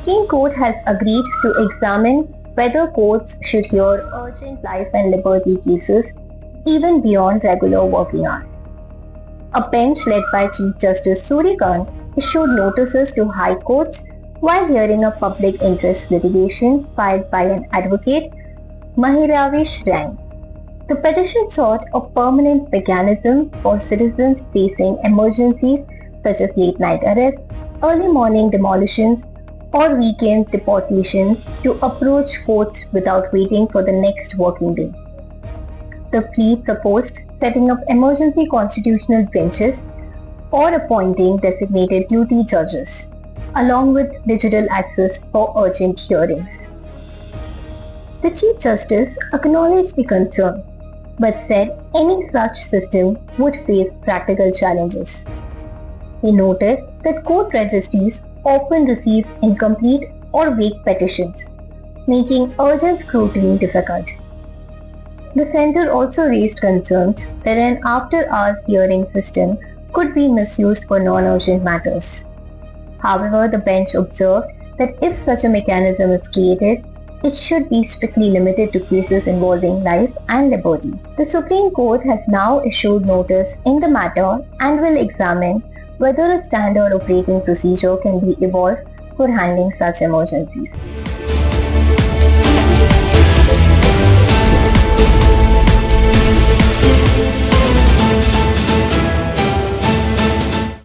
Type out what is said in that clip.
Supreme Court has agreed to examine whether courts should hear urgent life and liberty cases even beyond regular working hours. A bench led by Chief Justice Surikant issued notices to high courts while hearing a public interest litigation filed by an advocate, Mahiravesh Rang. The petition sought a permanent mechanism for citizens facing emergencies such as late-night arrests, early morning demolitions, or weekend deportations to approach courts without waiting for the next working day. The plea proposed setting up emergency constitutional benches or appointing designated duty judges, along with digital access for urgent hearings. The Chief Justice acknowledged the concern, but said any such system would face practical challenges. He noted that court registries often receive incomplete or vague petitions, making urgent scrutiny difficult. The center also raised concerns that an after-hours hearing system could be misused for non-urgent matters. However, the bench observed that if such a mechanism is created, it should be strictly limited to cases involving life and liberty. The Supreme Court has now issued notice in the matter and will examine whether a standard operating procedure can be evolved for handling such emergencies.